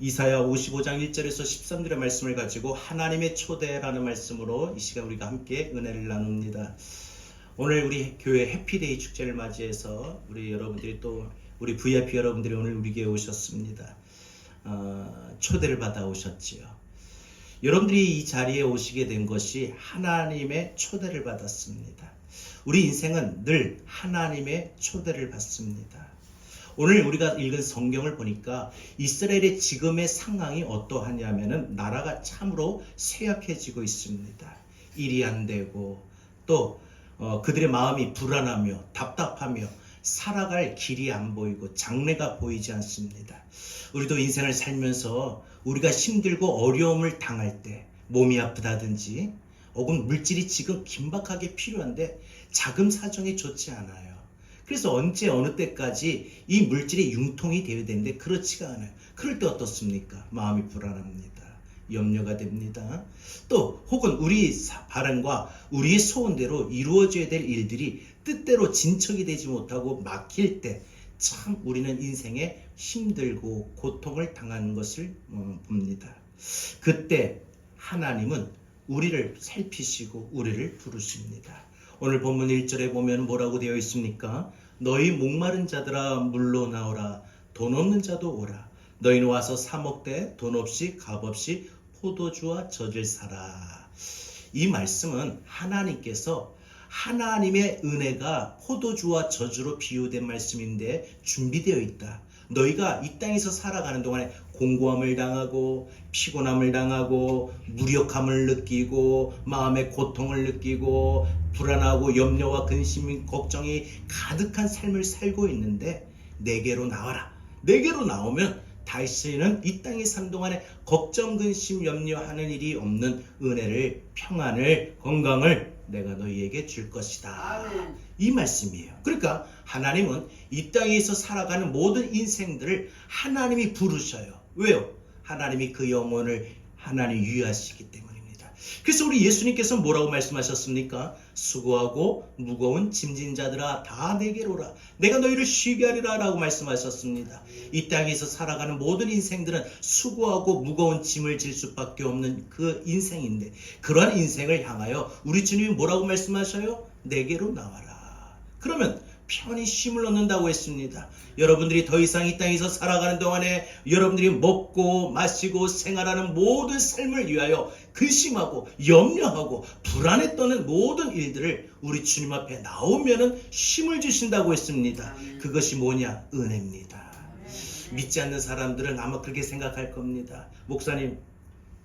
이사야 55장 1절에서 13절의 말씀을 가지고 하나님의 초대라는 말씀으로 이 시간 우리가 함께 은혜를 나눕니다. 오늘 우리 교회 해피데이 축제를 맞이해서 우리 여러분들이 또 우리 VIP 여러분들이 오늘 우리 교회에 오셨습니다. 초대를 받아 오셨지요. 여러분들이 이 자리에 오시게 된 것이 하나님의 초대를 받았습니다. 우리 인생은 늘 하나님의 초대를 받습니다. 오늘 우리가 읽은 성경을 보니까 이스라엘의 지금의 상황이 어떠하냐면은 나라가 참으로 쇠약해지고 있습니다. 일이 안 되고 또 그들의 마음이 불안하며 답답하며 살아갈 길이 안 보이고 장래가 보이지 않습니다. 우리도 인생을 살면서 우리가 힘들고 어려움을 당할 때 몸이 아프다든지 혹은 물질이 지금 긴박하게 필요한데 자금 사정이 좋지 않아요. 그래서 언제 어느 때까지 이 물질이 융통이 되어야 되는데 그렇지가 않아요. 그럴 때 어떻습니까? 마음이 불안합니다. 염려가 됩니다. 또 혹은 우리 바람과 우리의 소원대로 이루어져야 될 일들이 뜻대로 진척이 되지 못하고 막힐 때 참 우리는 인생에 힘들고 고통을 당하는 것을 봅니다. 그때 하나님은 우리를 살피시고 우리를 부르십니다. 오늘 본문 1절에 보면 뭐라고 되어 있습니까? 너희 목마른 자들아 물로 나오라. 돈 없는 자도 오라. 너희는 와서 사 먹되 돈 없이 값 없이 포도주와 젖을 사라. 이 말씀은 하나님께서 하나님의 은혜가 포도주와 젖으로 비유된 말씀인데 준비되어 있다. 너희가 이 땅에서 살아가는 동안에 공고함을 당하고 피곤함을 당하고 무력함을 느끼고 마음의 고통을 느끼고 불안하고 염려와 근심 걱정이 가득한 삶을 살고 있는데 내게로 나와라. 내게로 나오면 다시는 이 땅에 사는 동안에 걱정 근심 염려하는 일이 없는 은혜를 평안을 건강을 내가 너희에게 줄 것이다. 아멘. 이 말씀이에요. 그러니까 하나님은 이 땅에서 살아가는 모든 인생들을 하나님이 부르셔요. 왜요? 하나님이 그 영혼을 하나님 유의하시기 때문입니다. 그래서 우리 예수님께서 뭐라고 말씀하셨습니까? 수고하고 무거운 짐진 자들아 다 내게로 오라. 내가 너희를 쉬게 하리라 라고 말씀하셨습니다. 이 땅에서 살아가는 모든 인생들은 수고하고 무거운 짐을 질 수밖에 없는 그 인생인데 그러한 인생을 향하여 우리 주님이 뭐라고 말씀하셔요? 내게로 나와라. 그러면 편히 쉼을 얻는다고 했습니다. 여러분들이 더 이상 이 땅에서 살아가는 동안에 여러분들이 먹고 마시고 생활하는 모든 삶을 위하여 근심하고 염려하고 불안에 떠는 모든 일들을 우리 주님 앞에 나오면은 쉼을 주신다고 했습니다. 그것이 뭐냐? 은혜입니다. 믿지 않는 사람들은 아마 그렇게 생각할 겁니다. 목사님,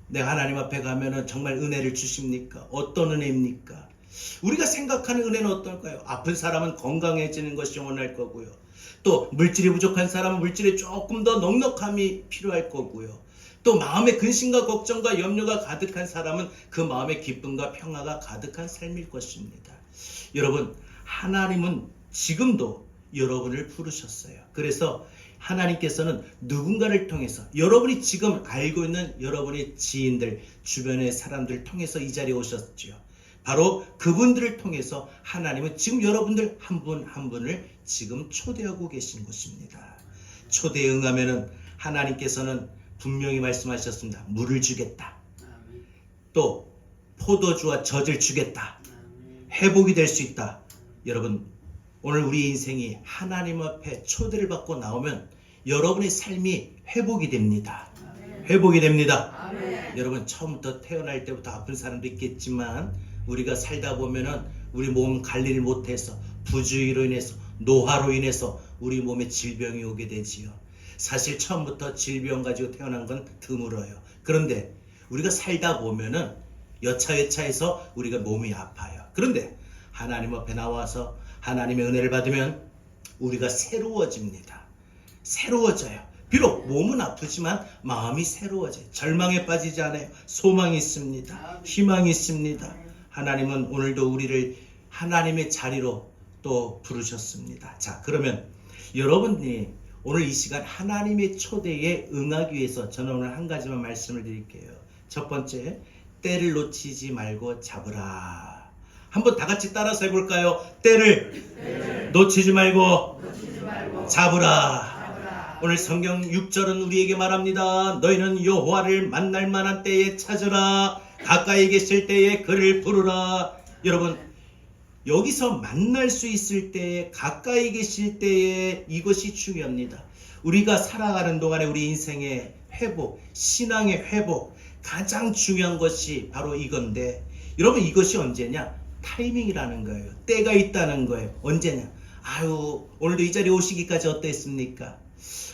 내가 하나님 앞에 가면은 정말 은혜를 주십니까? 어떤 은혜입니까? 우리가 생각하는 은혜는 어떨까요? 아픈 사람은 건강해지는 것이 원할 거고요. 또 물질이 부족한 사람은 물질에 조금 더 넉넉함이 필요할 거고요. 또 마음의 근심과 걱정과 염려가 가득한 사람은 그 마음의 기쁨과 평화가 가득한 삶일 것입니다. 여러분, 하나님은 지금도 여러분을 부르셨어요. 그래서 하나님께서는 누군가를 통해서 여러분이 지금 알고 있는 여러분의 지인들, 주변의 사람들을 통해서 이 자리에 오셨죠. 바로 그분들을 통해서 하나님은 지금 여러분들 한 분 한 분을 지금 초대하고 계신 것입니다. 초대에 응하면은 하나님께서는 분명히 말씀하셨습니다. 물을 주겠다. 또 포도주와 젖을 주겠다. 회복이 될 수 있다. 여러분, 오늘 우리 인생이 하나님 앞에 초대를 받고 나오면 여러분의 삶이 회복이 됩니다. 회복이 됩니다. 여러분, 처음부터 태어날 때부터 아픈 사람도 있겠지만 우리가 살다 보면은 우리 몸 관리를 못해서 부주의로 인해서 노화로 인해서 우리 몸에 질병이 오게 되지요. 사실 처음부터 질병 가지고 태어난 건 드물어요. 그런데 우리가 살다 보면은 여차여차해서 우리가 몸이 아파요. 그런데 하나님 앞에 나와서 하나님의 은혜를 받으면 우리가 새로워집니다. 새로워져요. 비록 몸은 아프지만 마음이 새로워져요. 절망에 빠지지 않아요. 소망이 있습니다. 희망이 있습니다. 하나님은 오늘도 우리를 하나님의 자리로 또 부르셨습니다. 자, 그러면 여러분이 오늘 이 시간 하나님의 초대에 응하기 위해서 저는 오늘 한 가지만 말씀을 드릴게요. 첫 번째, 때를 놓치지 말고 잡으라. 한번 다 같이 따라서 해볼까요? 때를 놓치지 말고 잡으라. 오늘 성경 6절은 우리에게 말합니다. 너희는 여호와를 만날 만한 때에 찾으라. 가까이 계실 때에 그를 부르라. 여러분, 여기서 만날 수 있을 때에, 가까이 계실 때에, 이것이 중요합니다. 우리가 살아가는 동안에 우리 인생의 회복, 신앙의 회복, 가장 중요한 것이 바로 이건데, 여러분, 이것이 언제냐? 타이밍이라는 거예요. 때가 있다는 거예요. 언제냐? 아유, 오늘도 이 자리에 오시기까지 어땠습니까?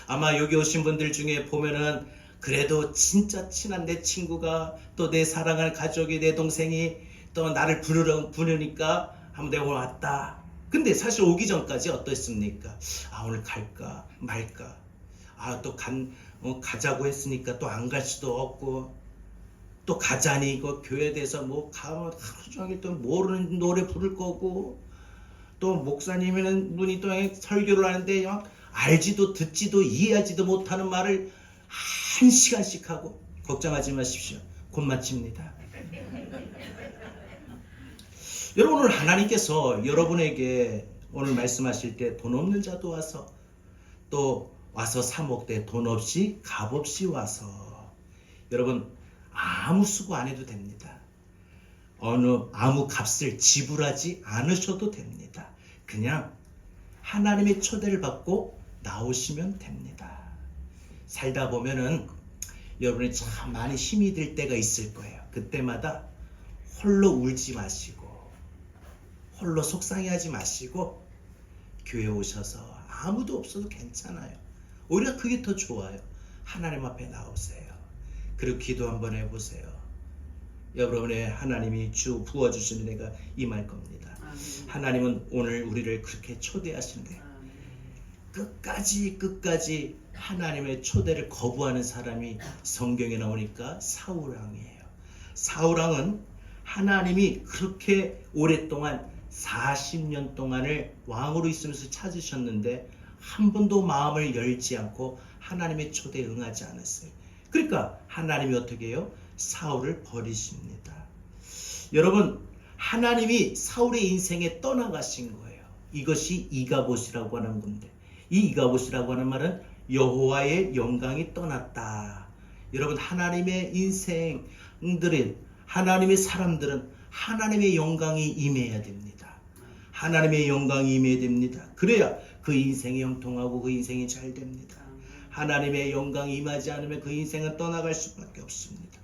아마 여기 오신 분들 중에 보면은 그래도 진짜 친한 내 친구가, 또 내 사랑하는 가족이, 내 동생이 또 나를 부르니까 한번 내가 오늘 왔다. 근데 사실 오기 전까지 어땠습니까? 아, 오늘 갈까 말까. 아, 또 가자고 했으니까 또 안 갈 수도 없고, 또 가자니 이거 교회에 대해서 뭐 하루 종일 또 모르는 노래 부를 거고, 또 목사님이라는 분이 또 설교를 하는데 알지도 듣지도 이해하지도 못하는 말을 1시간씩 하고, 걱정하지 마십시오. 곧 마칩니다. 여러분, 오늘 하나님께서 여러분에게 오늘 말씀하실 때 돈 없는 자도 와서, 또 와서 사 먹되 돈 없이 값 없이 와서, 여러분 아무 수고 안 해도 됩니다. 아무 값을 지불하지 않으셔도 됩니다. 그냥 하나님의 초대를 받고 나오시면 됩니다. 살다 보면은 여러분이 참 많이 힘이 들 때가 있을 거예요. 그때마다 홀로 울지 마시고, 홀로 속상해하지 마시고, 교회 오셔서 아무도 없어도 괜찮아요. 오히려 그게 더 좋아요. 하나님 앞에 나오세요. 그리고 기도 한번 해보세요. 여러분의 하나님이 부어주시는 애가 임할 겁니다. 하나님은 오늘 우리를 그렇게 초대하시는데, 끝까지 하나님의 초대를 거부하는 사람이 성경에 나오니까 사울왕이에요. 사울왕은 하나님이 그렇게 오랫동안 40년 동안을 왕으로 있으면서 찾으셨는데 한 번도 마음을 열지 않고 하나님의 초대에 응하지 않았어요. 그러니까 하나님이 어떻게 해요? 사울을 버리십니다. 여러분, 하나님이 사울의 인생에 떠나가신 거예요. 이것이 이가봇이라고 하는 건데, 이 이가봇이라고 하는 말은 여호와의 영광이 떠났다. 여러분, 하나님의 인생들은, 하나님의 사람들은 하나님의 영광이 임해야 됩니다. 하나님의 영광이 임해야 됩니다. 그래야 그 인생이 형통하고 그 인생이 잘 됩니다. 하나님의 영광이 임하지 않으면 그 인생은 떠나갈 수밖에 없습니다.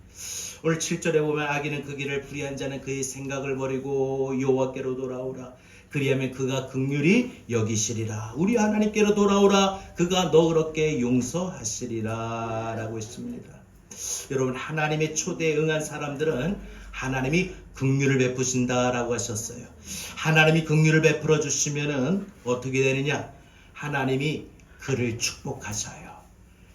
오늘 7절에 보면 악인은 그 길을 불의한 자는 그의 생각을 버리고 여호와께로 돌아오라. 그리하면 그가 긍휼히 여기시리라. 우리 하나님께로 돌아오라. 그가 너그럽게 용서하시리라 라고 했습니다. 여러분, 하나님의 초대에 응한 사람들은 하나님이 긍휼을 베푸신다라고 하셨어요. 하나님이 긍휼을 베풀어 주시면은 어떻게 되느냐? 하나님이 그를 축복하셔요.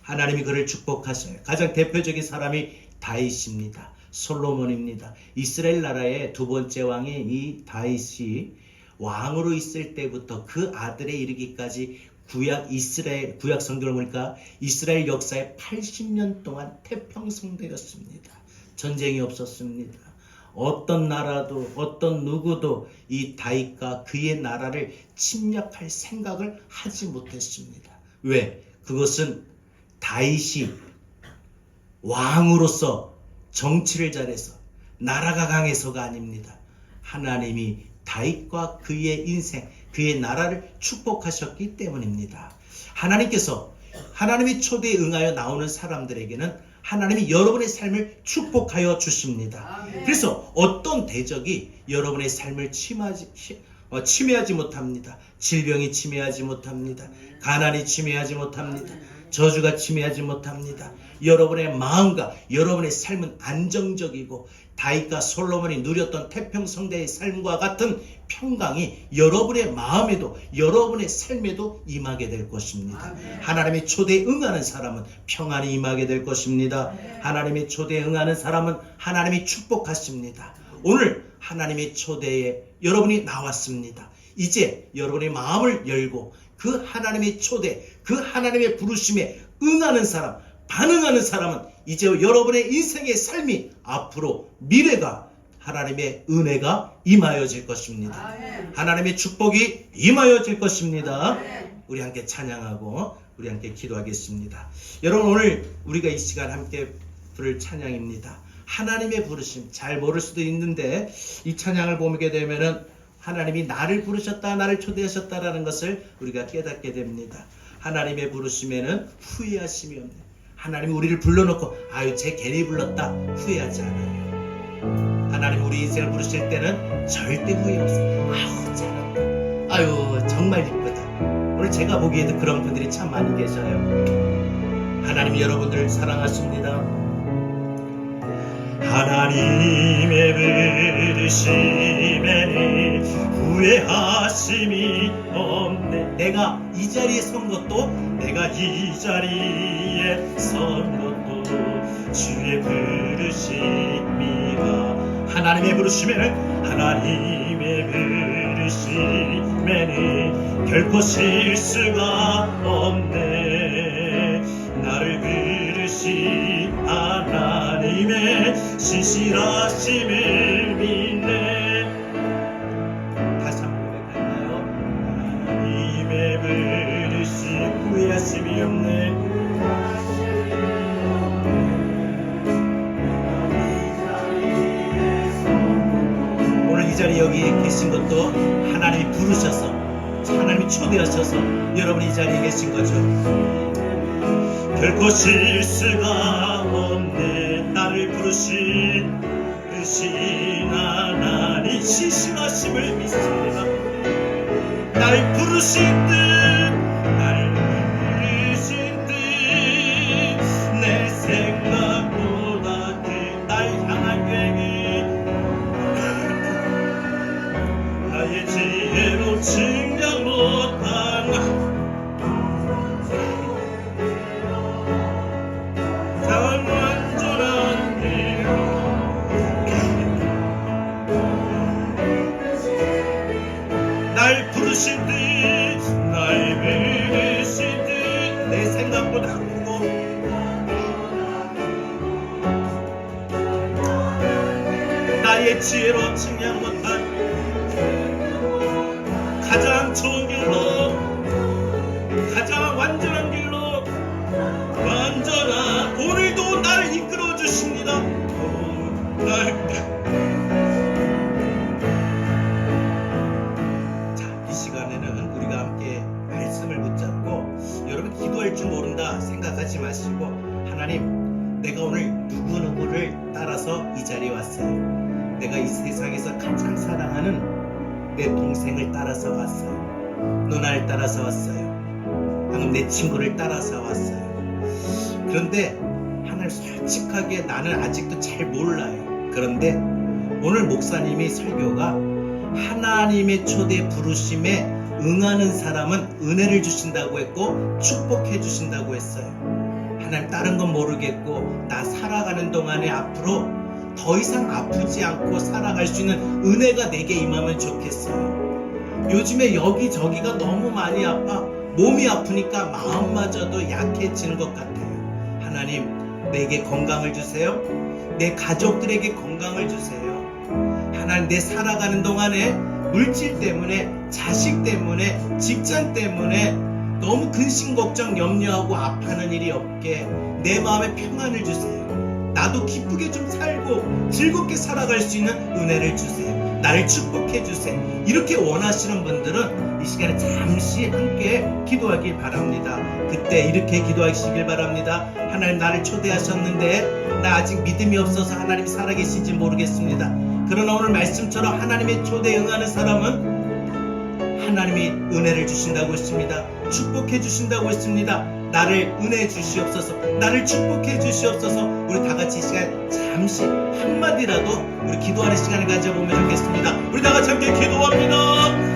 하나님이 그를 축복하셔요. 가장 대표적인 사람이 다윗입니다. 솔로몬입니다. 이스라엘 나라의 두 번째 왕이 이 다윗이 왕으로 있을 때부터 그 아들에 이르기까지 구약 성경을 보니까 이스라엘 역사에 80년 동안 태평성대였습니다. 전쟁이 없었습니다. 어떤 나라도, 어떤 누구도 이 다윗과 그의 나라를 침략할 생각을 하지 못했습니다. 왜? 그것은 다윗이 왕으로서 정치를 잘해서 나라가 강해서가 아닙니다. 하나님이 다윗과 그의 인생, 그의 나라를 축복하셨기 때문입니다. 하나님께서 하나님의 초대에 응하여 나오는 사람들에게는 하나님이 여러분의 삶을 축복하여 주십니다. 그래서 어떤 대적이 여러분의 삶을 침해하지 못합니다. 질병이 침해하지 못합니다. 가난이 침해하지 못합니다. 저주가 침해하지 못합니다. 여러분의 마음과 여러분의 삶은 안정적이고 다윗과 솔로몬이 누렸던 태평성대의 삶과 같은 평강이 여러분의 마음에도 여러분의 삶에도 임하게 될 것입니다. 하나님의 초대에 응하는 사람은 평안이 임하게 될 것입니다. 하나님의 초대에 응하는 사람은 하나님이 축복하십니다. 오늘 하나님의 초대에 여러분이 나왔습니다. 이제 여러분의 마음을 열고 그 하나님의 초대, 그 하나님의 부르심에 응하는 사람, 반응하는 사람은 이제 여러분의 인생의 삶이 앞으로 미래가 하나님의 은혜가 임하여질 것입니다. 하나님의 축복이 임하여질 것입니다. 우리 함께 찬양하고 우리 함께 기도하겠습니다. 여러분, 오늘 우리가 이 시간 함께 부를 찬양입니다. 하나님의 부르심. 잘 모를 수도 있는데 이 찬양을 보게 되면은 하나님이 나를 부르셨다, 나를 초대하셨다라는 것을 우리가 깨닫게 됩니다. 하나님의 부르심에는 후회하심이 없네. 하나님이 우리를 불러놓고 아유 쟤 괜히 불렀다 후회하지 않아요. 하나님 우리 인생을 부르실 때는 절대 후회 없어요. 아우 잘한다, 아유 정말 이쁘다. 오늘 제가 보기에도 그런 분들이 참 많이 계셔요. 하나님 여러분들을 사랑하십니다. 하나님의 부르심에는 후회하심이 없네. 내가 이 자리에 선 것도, 내가 이 자리에 선 것도 주의 부르심이라. 하나님의 부르심에는, 하나님의 부르심에는 결코 실수가 없네. 나를 부르신 하나님의 신실하심을 믿네. 다시 한번 고백할까요? 하나님의 부르심 후회하심이 없네. 오늘 이 자리에 여기 계신 것도 하나님이 부르셔서, 하나님이 초대하셔서 여러분 이 자리에 계신 거죠. 결코 실수가 없네. 나를 부르신 하나님 신실하심을 믿습니다. 날 부르신 듯, 날 부르신 듯 내 생각보다 날 향한 계획이 나의 지혜로 증량 못한 날 부르신 듯, 날 부르신 듯 내 생각보다 크고 나의 지혜로 측량 못한 가장 좋은 길로, 가장 완전한 길로, 완전한 오늘도 나를 이끌어 주십니다. 여러분 기도할 줄 모른다 생각하지 마시고, 하나님 내가 오늘 누구누구를 따라서 이 자리에 왔어요. 내가 이 세상에서 가장 사랑하는 내 동생을 따라서 왔어요. 누나를 따라서 왔어요. 방금 내 친구를 따라서 왔어요. 그런데 하나님 솔직하게 나는 아직도 잘 몰라요. 그런데 오늘 목사님이 설교가 하나님의 초대 부르심에 응하는 사람은 은혜를 주신다고 했고 축복해 주신다고 했어요. 하나님 다른 건 모르겠고 나 살아가는 동안에 앞으로 더 이상 아프지 않고 살아갈 수 있는 은혜가 내게 임하면 좋겠어요. 요즘에 여기저기가 너무 많이 아파 몸이 아프니까 마음마저도 약해지는 것 같아요. 하나님 내게 건강을 주세요. 내 가족들에게 건강을 주세요. 하나님 내 살아가는 동안에 물질 때문에, 자식 때문에, 직장 때문에 너무 근심 걱정 염려하고 아파하는 일이 없게 내 마음에 평안을 주세요. 나도 기쁘게 좀 살고 즐겁게 살아갈 수 있는 은혜를 주세요. 나를 축복해 주세요. 이렇게 원하시는 분들은 이 시간에 잠시 함께 기도하길 바랍니다. 그때 이렇게 기도하시길 바랍니다. 하나님 나를 초대하셨는데 나 아직 믿음이 없어서 하나님 살아계신지 모르겠습니다. 그러나 오늘 말씀처럼 하나님의 초대에 응하는 사람은 하나님이 은혜를 주신다고 했습니다. 축복해 주신다고 했습니다. 나를 은혜 주시옵소서, 나를 축복해 주시옵소서. 우리 다 같이 이 시간 잠시 한마디라도 우리 기도하는 시간을 가져보면 좋겠습니다. 우리 다 같이 함께 기도합니다.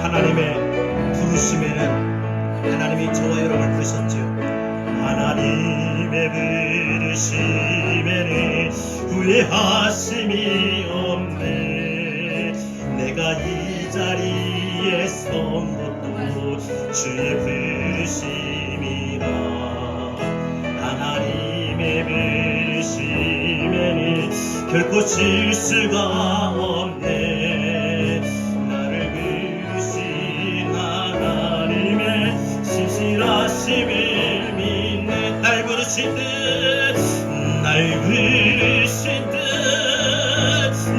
하나님의 부르심에는 하나님이 저와 여러분을 부르셨지요. 하나님의 부르심에는 후회하심이 없네. 내가 이 자리에 선 것도 주의 부르심이라. 하나님의 부르심에는 결코 실수가 없네. 나를 부르신 하나님의 신실하심을 믿네. 날 부르신 듯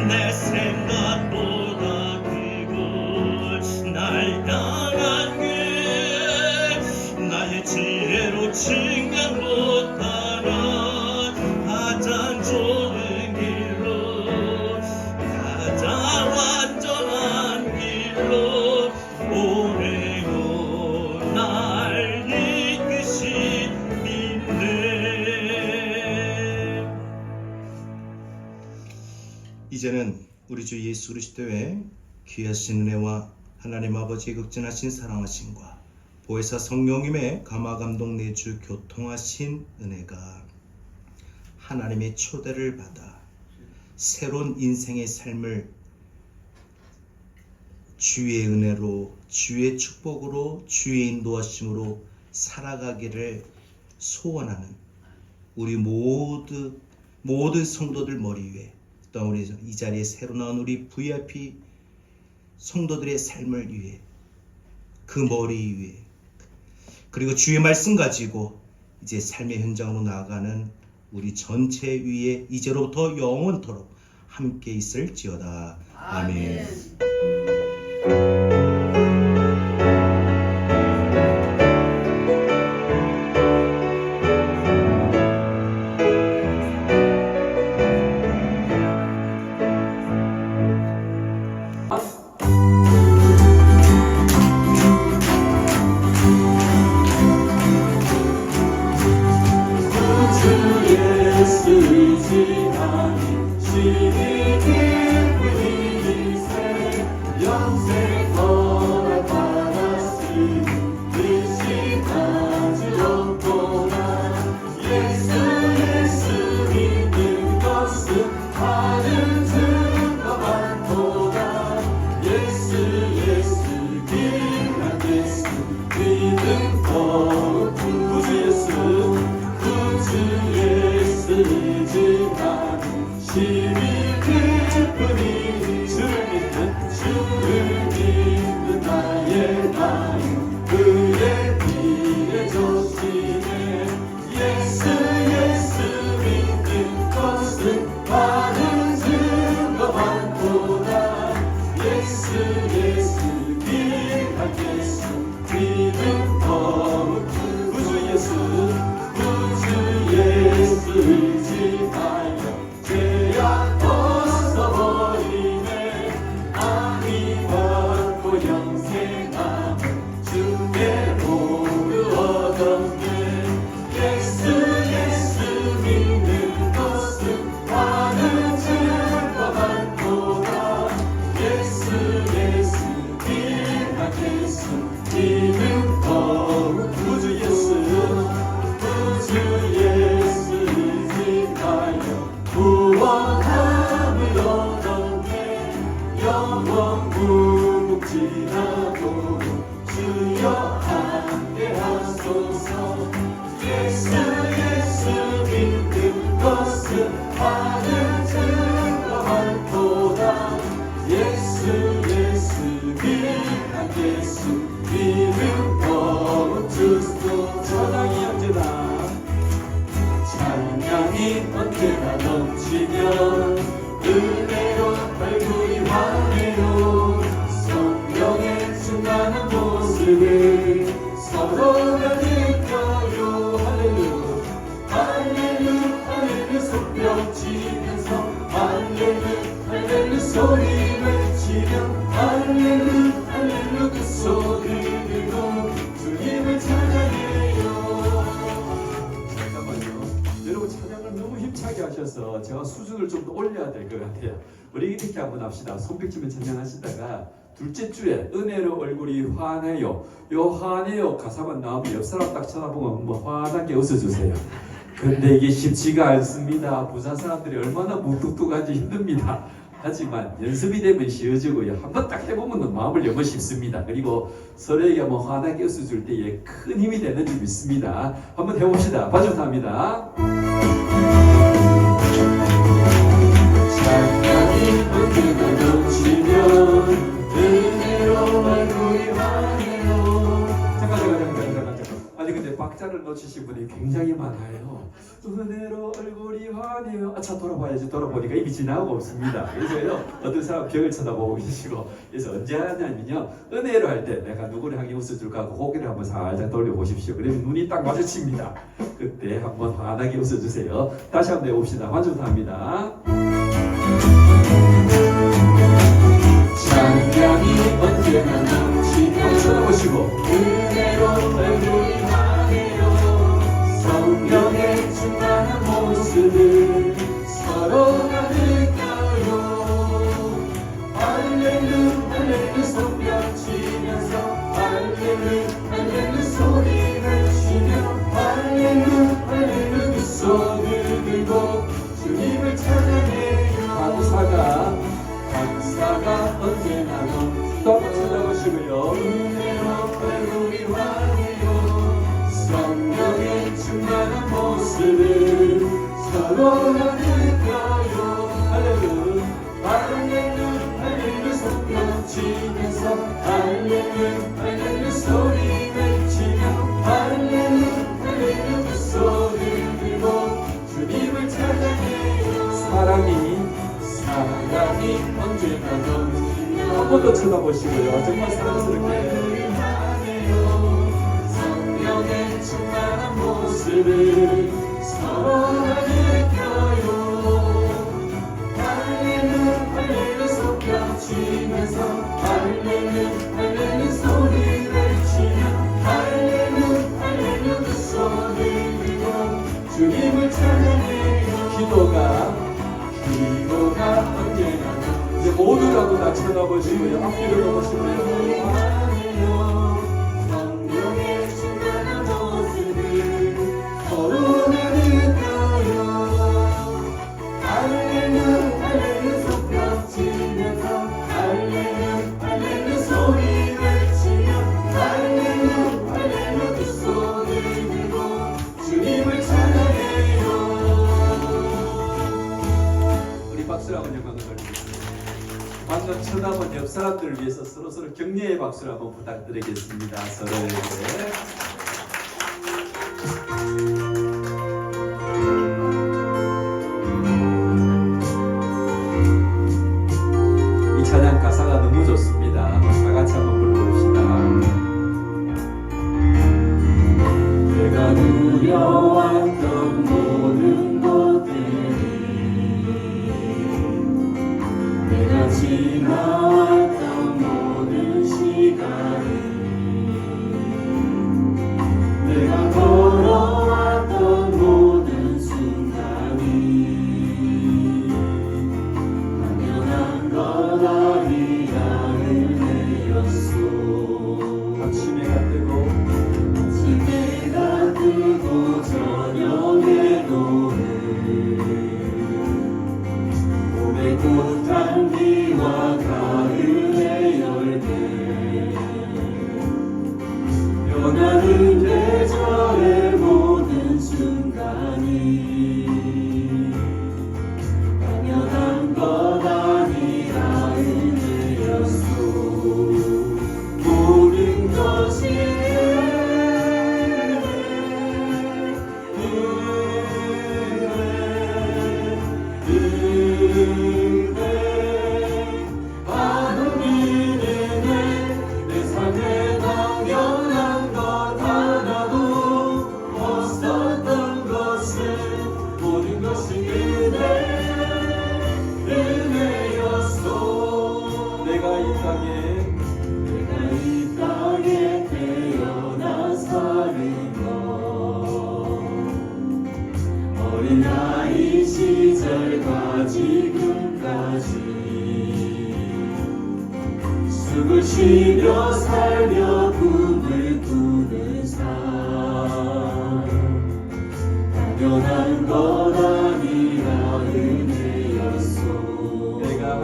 내 생각보다 크고 날 향한 길 나의 지혜로 증명 못하는 가장 좋은 길로, 가장 완전한 길로 오래고 날 이끄시 믿네. 이제는 우리 주 예수 그리스도의 귀하신 은혜와 하나님 아버지의 극진하신 사랑하심과 보혜사 성령님의 감화감동 내주 교통하신 은혜가 하나님의 초대를 받아 새로운 인생의 삶을 주의 은혜로, 주의 축복으로, 주의 인도하심으로 살아가기를 소원하는 우리 모든 성도들 머리 위에, 또 우리 이 자리에 새로 나온 우리 VIP 성도들의 삶을 위해, 그 머리 위에, 그리고 주의 말씀 가지고 이제 삶의 현장으로 나아가는 우리 전체 위에 이제로부터 영원토록 함께 있을지어다. 아멘. 제가 수준을 좀 더 올려야 될 것 같아요. 우리 이렇게 한번 합시다. 손뼉치면 찬양하시다가 둘째 줄에 은혜로 얼굴이 환해요. 요 환해요 가사만 나오면 옆 사람 딱 쳐다보면 뭐 환하게 웃어주세요. 근데 이게 쉽지가 않습니다. 부산 사람들이 얼마나 무뚝뚝한지 힘듭니다. 하지만 연습이 되면 쉬워지고요. 한번 딱 해보면 마음을 열면 쉽습니다. 그리고 서로에게 한번 환하게 웃어줄 때에 큰 힘이 되는 줄 믿습니다. 한번 해봅시다. 반주합니다. 찬양이 언제나 넘치면 은혜로 얼굴이 환해요. 잠깐. 아니 근데 박자를 놓치신 분이 굉장히 많아요. 은혜로 얼굴이 환해요. 차 돌아봐야지. 돌아보니까 이미 지나가고 없습니다. 그래서요 어떤 사람 벽을 쳐다보고 계시고, 그래서 언제 하냐면요 은혜로 할 때 내가 누구를 향해 웃어줄까 하고 고개를 한번 살짝 돌려보십시오. 그러면 눈이 딱 마주칩니다. 그때 한번 환하게 웃어주세요. 다시 한번 해봅시다. 완주합니다. 찬양이 언제나 넘치고 쳐다보시고 은혜로 얼굴이 환해요. 성령의 충만한 모습을 서로가 느껴요. 할렐루 할렐루 손뼉치면서 할렐루 할렐루 소리 외치며 할렐루 할렐루 두 손을 들고 주님을 찬양해요. 감사가 언제나 넘치고 쳐다보시고요. 은혜로 얼굴이 환해요. 성령의 충만한 모습을 서로가 느껴요. 할렐루 할렐루 할렐루 손뼉치면서 할렐루 할렐루 소리 외치며 할렐루 할렐루 두 손을 들고 주님을 찬양해요. 사랑이 언제나 넘치며 한 번 더 쳐다보시고요. 정말 사랑스럽게 성령의 충만한 모습을 서로가 느껴요. 할렐루 할렐루 손뼉치면서 할렐루 할렐루 소리 외치며 할렐루 할렐루 두 손을 들고 주님을 찬양해요. 기도가 언제나 이제 모두라도 다 쳐다보시고요. 앞뒤를 보시고요. 성령의 충만한 모습을 서로가 느껴요. 할렐루 할렐루 손뼉치면서 할렐루 할렐루 소리 외치며 할렐루 할렐루 두 손을 들고 주님을 찬양해요. 우리 박수를 한번 영광을 돌리겠습니다. 방금 쳐다본 옆 사람들을 위해서 서로 격려의 박수를 한번 부탁드리겠습니다. 서로에게. 이 찬양 가사가 너무 좋습니다. 다 같이 한번 불러봅시다. 내가 누려왔던 모든 것들이 내가 지나왔던 모든 시간이 내가 걸어왔던 모든 순간이 당연한 것 아니라 은혜였소. 아침해가 뜨고 저녁에 노을 봄의 꽃향기와 가을의 열매 변하는 계절의 모든 순간이 당연한 것 아니라 은혜였소. 모든 것이 내가 이 땅에 태어나 사는 것 어린아이 시절과 지금까지 죽으시며 살며 꿈을 꾸는 삶 당연한 것 아니라 은혜였소. 내가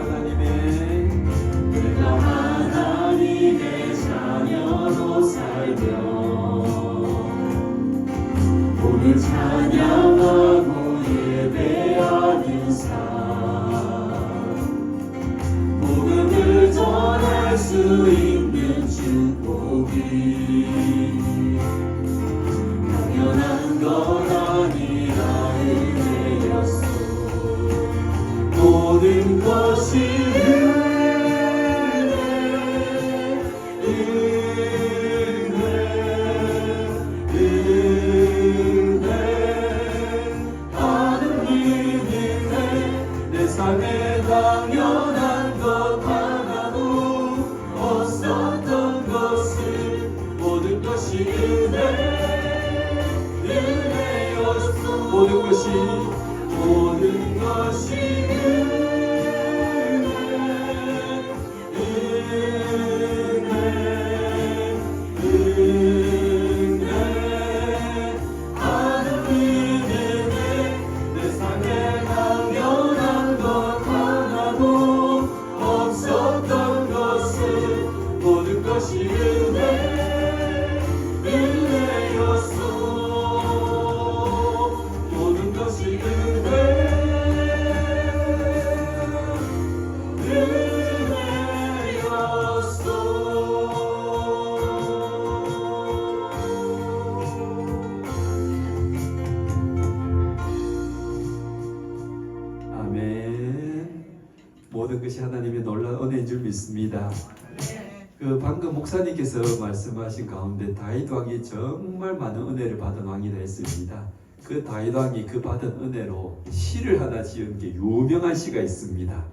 하나님의 자녀로 살며 오늘 찬양하고 예배하는 삶 복음을 전할 수 있는 축복이 당연한 것 아니라 은혜였소. 모든 것이 삶에 당연한 것 하나도 없었던 것을 모든 것이 은혜였소. 모든 것이 모든 것이 하나님의 놀라운 은혜인 줄 믿습니다. 그 방금 목사님께서 말씀하신 가운데 다윗 왕이 정말 많은 은혜를 받은 왕이라 했습니다. 그 다윗 왕이 그 받은 은혜로 시를 하나 지은 게 유명한 시가 있습니다.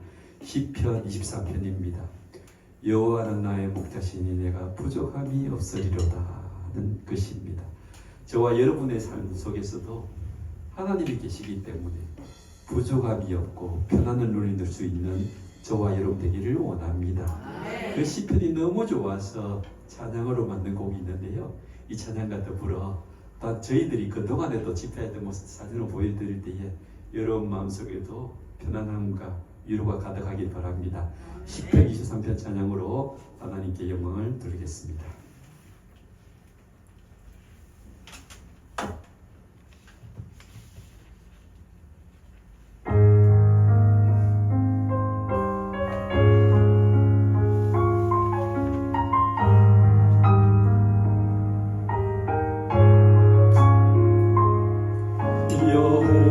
시편 23편입니다. 여호와는 나의 목자시니 내가 부족함이 없으리로다 하는 그 시입니다. 저와 여러분의 삶 속에서도 하나님이 계시기 때문에 부족함이 없고 편안한 눈이 들 수 있는 저와 여러분 되기를 원합니다. 그 시편이 너무 좋아서 찬양으로 만든 곡이 있는데요. 이 찬양과 더불어 저희들이 그동안에 또 집회했던 모습 사진을 보여드릴 때에 여러분 마음속에도 편안함과 위로가 가득하길 바랍니다. 시편 23편 찬양으로 하나님께 영광을 드리겠습니다.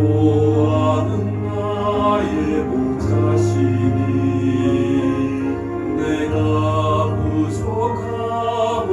여호와는 나의 목자시니 내가 부족함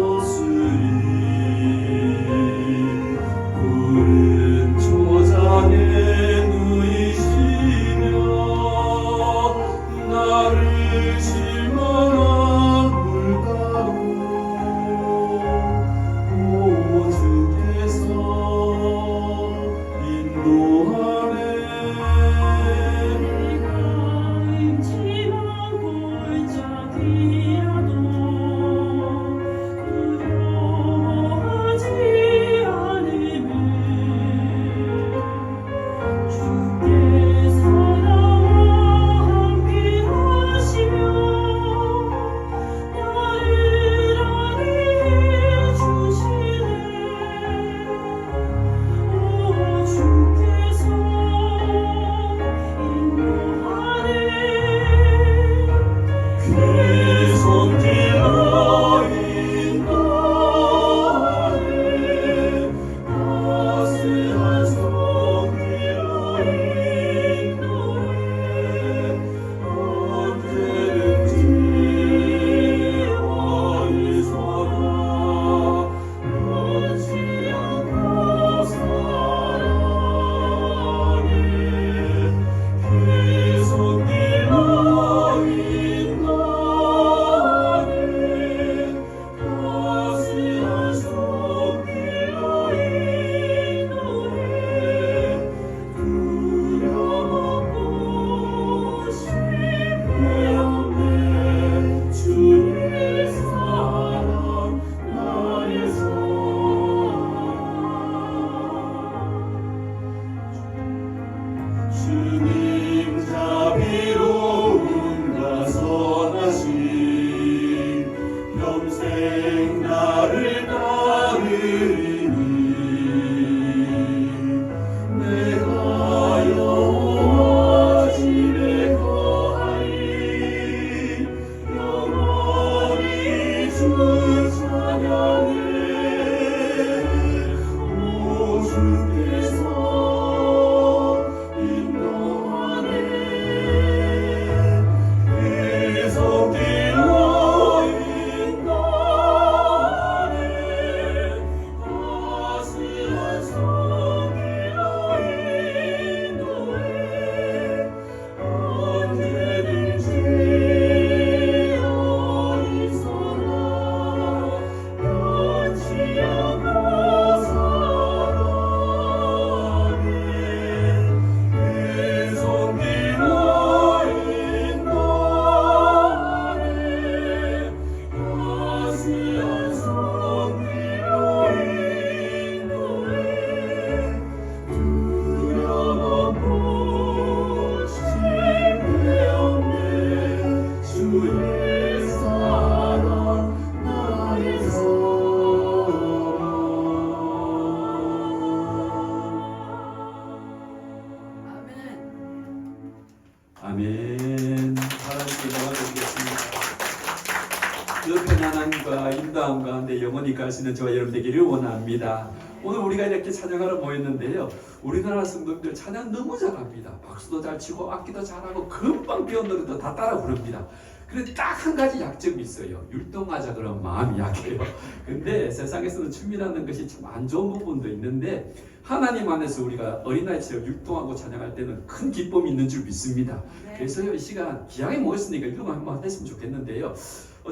그 편안함과 인도함 가운데 영원히 갈 수 있는 저와 여러분 되기를 원합니다. 오늘 우리가 이렇게 찬양하러 모였는데요. 우리나라 성도들 찬양 너무 잘합니다. 박수도 잘 치고 악기도 잘하고 금방 배운 노래도 다 따라 부릅니다. 그런데 딱 한 가지 약점이 있어요. 율동하자 그러면 마음이 약해요. 근데 세상에서는 춤이라는 것이 참 안 좋은 부분도 있는데 하나님 안에서 우리가 어린아이처럼 율동하고 찬양할 때는 큰 기쁨이 있는 줄 믿습니다. 그래서요, 이 시간 기왕에 모였으니까 이런 거 한번 했으면 좋겠는데요.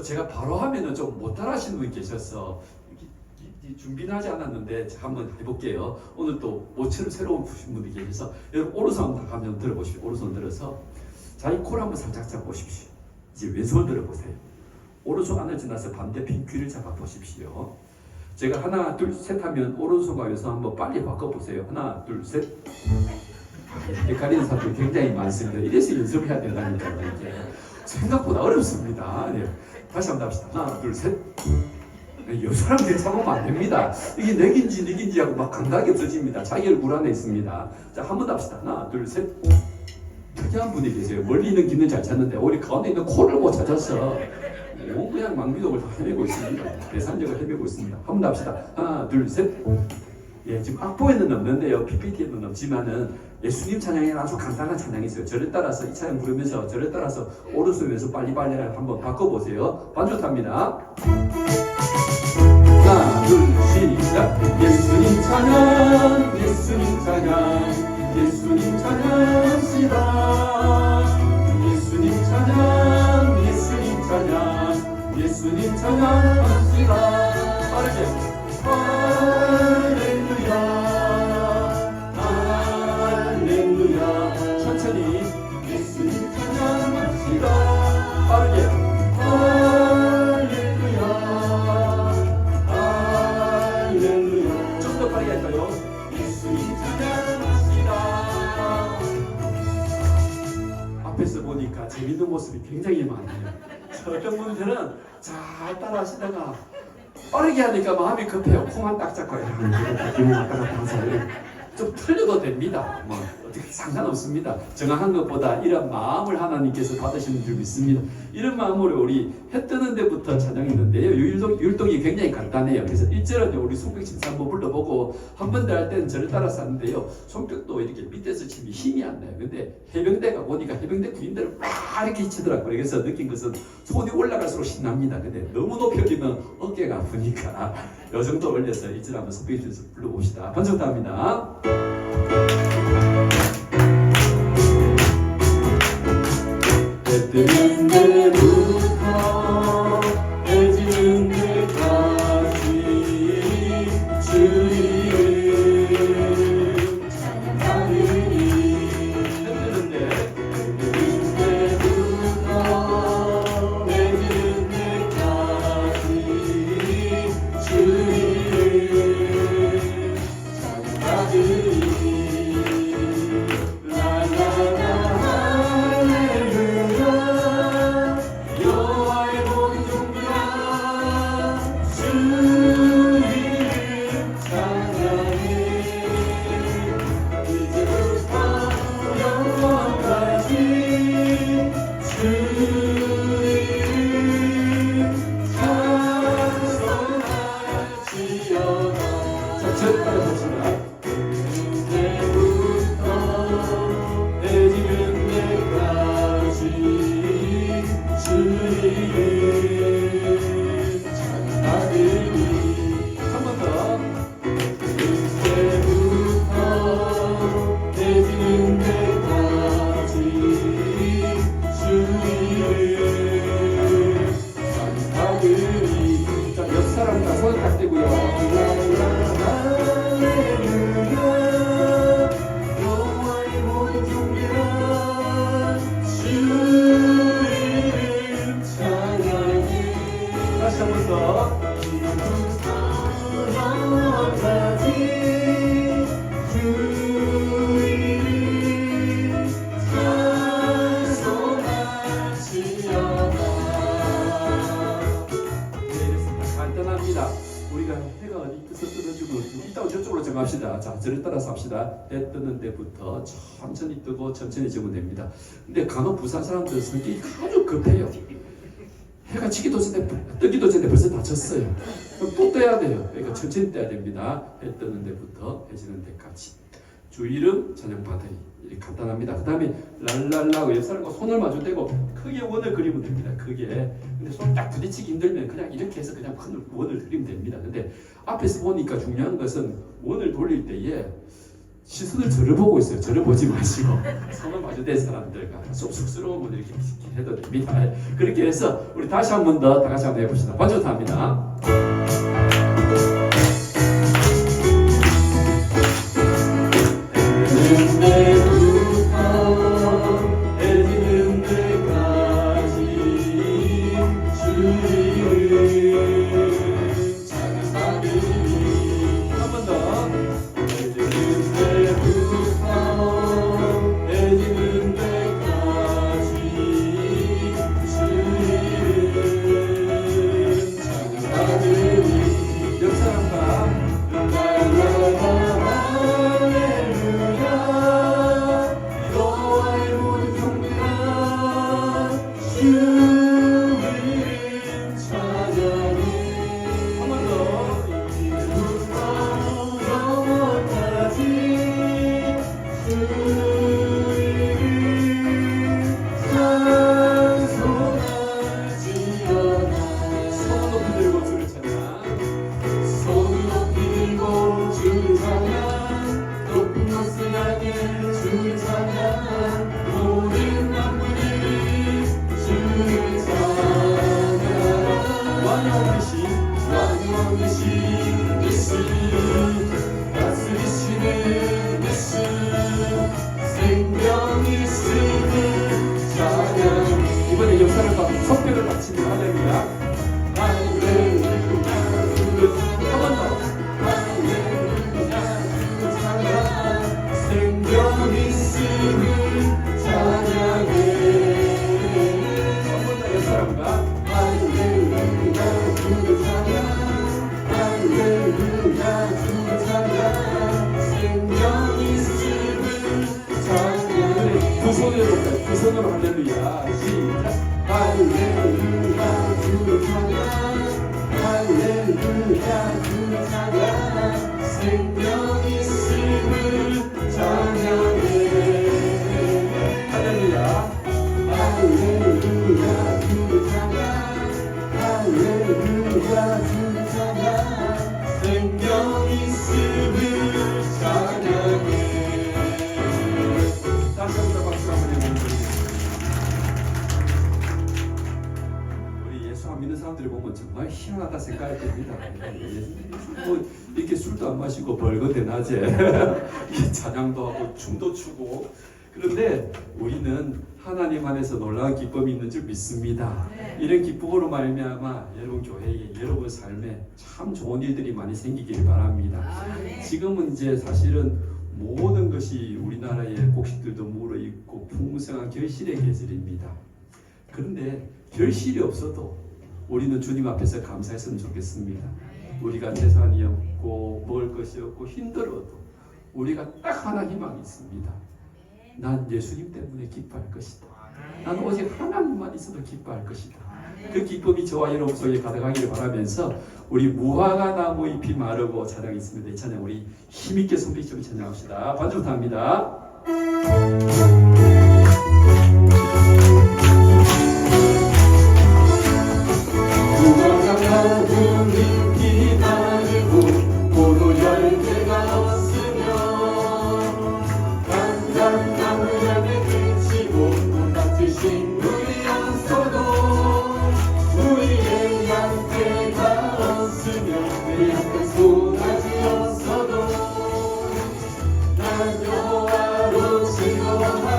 제가 바로 하면은 좀 못 따라하시는 분이 계셔서 준비는 하지 않았는데 제가 한번 해볼게요. 오늘 또 모처럼 새로운 분들이 계셔서 여러분 오른손 다 한번 들어보십시오. 오른손 들어서 자기 코를 한번 살짝 잡아보십시오. 이제 왼손 들어보세요. 오른손 안을 지나서 반대편 귀를 잡아보십시오. 제가 하나 둘 셋 하면 오른손과 왼손 한번 빨리 바꿔보세요. 하나 둘 셋. 헷갈리는 사람들이 굉장히 많습니다. 이래서 연습해야 된다니까. 생각보다 어렵습니다. 네. 다시 한번 합시다. 하나 둘 셋. 이 사람들이 참으면 안 됩니다. 이게 내긴지 니긴지 하고 막 감각이 없어집니다. 자기 얼굴 안에 있습니다. 자, 한 번 더 합시다. 하나 둘 셋. 특이한 분이 계세요. 멀리 있는 귀는 잘 찾는데 우리 가운데 있는 코를 못 찾아서 그냥 망미독을 다 헤매고 있습니다. 대산적을 헤매고 있습니다. 한 번 더 합시다. 하나 둘 셋. 예, 지금 악보에는 없는데요. PPT에는 없지만은 예수님 찬양에 아주 간단한 찬양이 있어요. 저를 따라서 이 찬양 부르면서 저를 따라서 오른손 왼손 빨리빨리 한번 바꿔보세요. 반주 탑니다. 하나 둘 시작. 예수님 찬양 예수님 찬양 예수님 찬양합시다. 예수님 찬양 예수님 찬양 예수님 찬양합시다. 빠르게 할렐루야 할렐루야. 천천히 예수님 찬양합시다. 빠르게 할렐루야 할렐루야. 좀 더 빠르게 할까요? 예수님 찬양합시다. 앞에서 보니까 재밌는 모습이 굉장히 많아요. 어떤 분들은 잘 따라하시다가 빠르게 하니까 마음이 급해요. 코만 딱 잡고 기분 왔다 갔다 하세요. 좀 틀려도 됩니다. 뭐 어떻게 상관없습니다. 정확한 것보다 이런 마음을 하나님께서 받으시는 줄 믿습니다. 이런 마음으로 우리 해 뜨는 데부터 찬양했는데요. 율동이 굉장히 간단해요. 그래서 1절은 우리 손뼉 침사 한번 불러보고 한 번 더 할 때는 저를 따라서 하는데요. 손뼉도 이렇게 밑에서 치면 힘이 안 나요. 근데 해병대가 보니까 해병대 군인들은 막 이렇게 치더라고요. 그래서 느낀 것은 손이 올라갈수록 신납니다. 근데 너무 높이 올리면 어깨가 아프니까 이 정도 올려서 1절 한번 손뼉 침사 불러봅시다. 반성합니다. 해 뜨는 데부터 해 지는 데까지 주의 찬양하리니. 해 뜨는 데부터 해 지는 데까지 주의 찬양하리니. 우리가 해가 어디 끝에 떨어지고 이따가 저쪽으로 정합시다. 자, 저를 따라서 합시다. 해 뜨는 데부터 천천히 뜨고 천천히 적으면 됩니다. 근데 간혹 부산 사람들 성격이 아주 급해요. 해가 지기도 전에 뜨기도 전에 벌써 다쳤어요. 그럼 또 떠야 돼요. 그러니까 천천히 떠야 됩니다. 해 뜨는 데부터 해 지는 데까지. 주일은 저녁 바다리. 이렇게 간단합니다. 그 다음에 랄랄라 옆 사람과 손을 마주대고 크게 원을 그리면 됩니다. 크게. 근데 손 딱 부딪히기 힘들면 그냥 이렇게 해서 그냥 큰 원을 그리면 됩니다. 근데 앞에서 보니까 중요한 것은 원을 돌릴 때에 시선을 저를 보고 있어요. 저를 보지 마시고 손을 마주댄 사람들과 좀 쑥스러운 분들 이렇게 해도 됩니다. 그렇게 해서 우리 다시 한 번 더 다 같이 한번 해봅시다. 반주부터 합니다. 이번에 역사를 봐 성벽을 바치는 할렐루야. 한번 더. 생명 있음을 찬양해. 한 번 더 역사랑과 할렐루야 주를 찬양. 할렐루야 주를 찬양. 생명 있음을 찬양해. 두 손으로 두 손으로 할렐루야. 할렐루야 주를 찬양. 할렐루야 주를 찬양. 생명 있음을 찬양해. 할렐루야. 할렐루야 주를 찬양. 할렐루야 주를 찬양. 생명 있음을 찬양해. 다시 한번 박수 한번 해주세요. 믿는 사람들이 보면 정말 희한하다 생각할 겁니다. 뭐 이렇게 술도 안 마시고 벌거대 낮에 찬양도 하고 춤도 추고 그런데 우리는 하나님 안에서 놀라운 기쁨이 있는 줄 믿습니다. 이런 기쁨으로 말미암아 여러분 교회에 여러분 삶에 참 좋은 일들이 많이 생기길 바랍니다. 지금은 이제 사실은 모든 것이 우리나라의 곡식들도 물어있고 풍성한 결실의 계절입니다. 그런데 결실이 없어도 우리는 주님 앞에서 감사했으면 좋겠습니다. 우리가 재산이 없고 먹을 것이 없고 힘들어도 우리가 딱 하나 희망이 있습니다. 난 예수님 때문에 기뻐할 것이다. 난 오직 하나님만 있어도 기뻐할 것이다. 그 기쁨이 저와 여러분 속에 가득하기를 바라면서 우리 무화과 나무 잎이 마르고 찬양이 있습니다. 이 찬양 우리 힘있게 손빛 좀 찬양합시다. 반주부터 합니다. 무화과 잎이 마르고 포도 열매가 없으며 간장 나무에 그치고 밭으신 물이 없어도 우리의 양떼가 없으며 우리 앞에 소나지 없어도 난 여호와로 즐거워하리.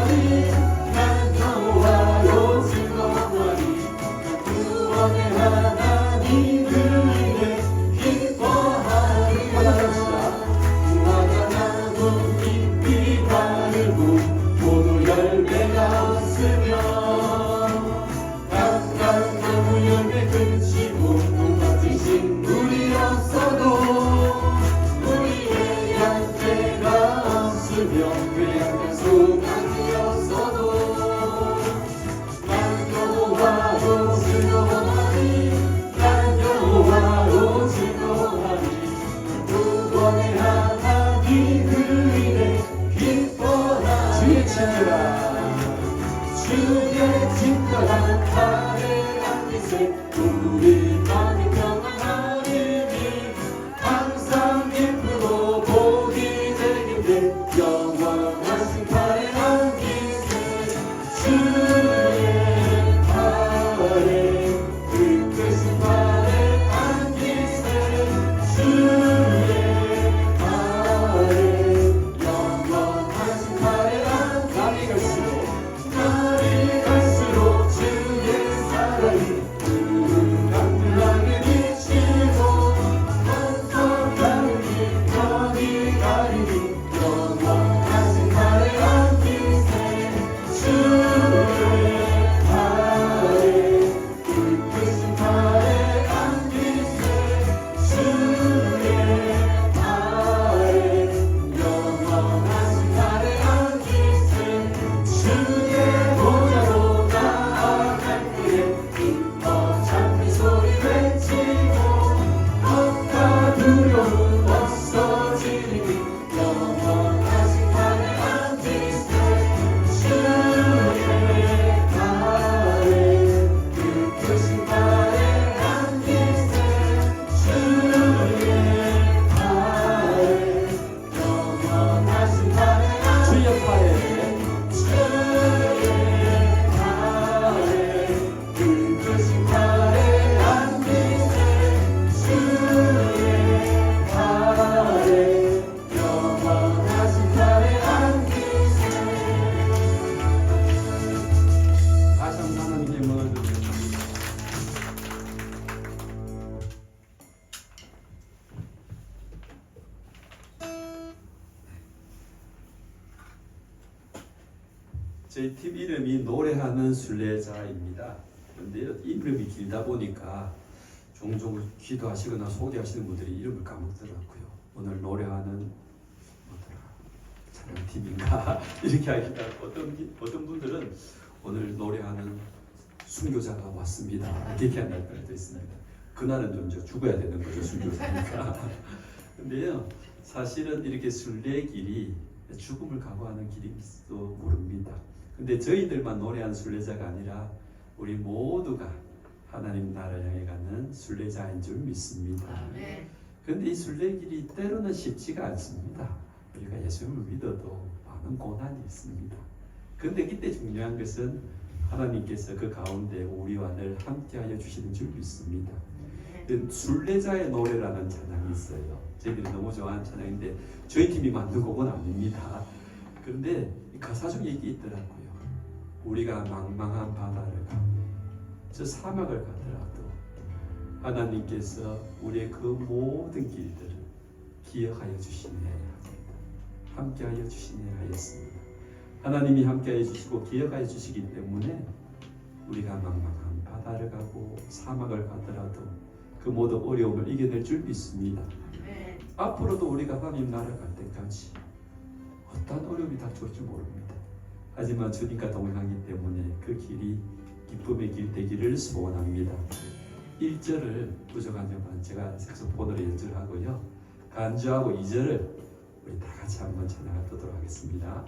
저희 팀 이름이 노래하는 순례자입니다. 그런데 이름이 길다 보니까 종종 기도하시거나 소개하시는 분들이 이름을 까먹더라고요. 오늘 노래하는 찬양팀인가 이렇게 하니까 어떤 분들은 오늘 노래하는 순교자가 왔습니다 이렇게 하는 날도 있습니다. 그날은 좀 이제 죽어야 되는 거죠, 순교자니까. 근데요, 사실은 이렇게 순례길이 죽음을 각오하는 길일지도 모릅니다. 근데 저희들만 노래하는 순례자가 아니라 우리 모두가 하나님 나라를 향해 가는 순례자인 줄 믿습니다. 그런데 이 순례길이 때로는 쉽지가 않습니다. 우리가 예수님을 믿어도 많은 고난이 있습니다. 그런데 그때 중요한 것은 하나님께서 그 가운데 우리와 늘 함께하여 주시는 줄 믿습니다. 순례자의 노래라는 찬양이 있어요. 저희들이 너무 좋아하는 찬양인데 저희 팀이 만든 곡은 아닙니다. 그런데 가사 중에 이게 있더라고요. 우리가 망망한 바다를 가고 저 사막을 가더라도 하나님께서 우리의 그 모든 길들을 기억하여 주시네 합니다. 함께하여 주시네 하였습니다. 하나님이 함께하여 주시고 기억하여 주시기 때문에 우리가 망망한 바다를 가고 사막을 가더라도 그 모든 어려움을 이겨낼 줄 믿습니다. 앞으로도 우리가 하나님 나라 갈 때까지 어떤 어려움이 닥쳐올지 모릅니다. 하지만 주님과 동행하기 때문에 그 길이 기쁨의 길 되기를 소원합니다. 1절을 부족하지만 제가 색소폰으로 연주를 하고요. 간주하고 2절을 우리 다 같이 한번 찬양하도록 하겠습니다.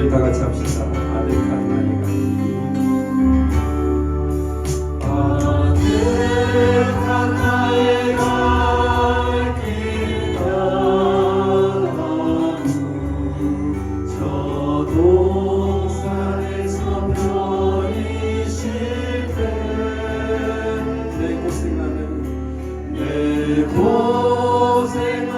다 같이 합시다. 아득한 나이가 아득한 나이가 길 따라가는 저 동산에서 별이 쉴 때 내 고생하는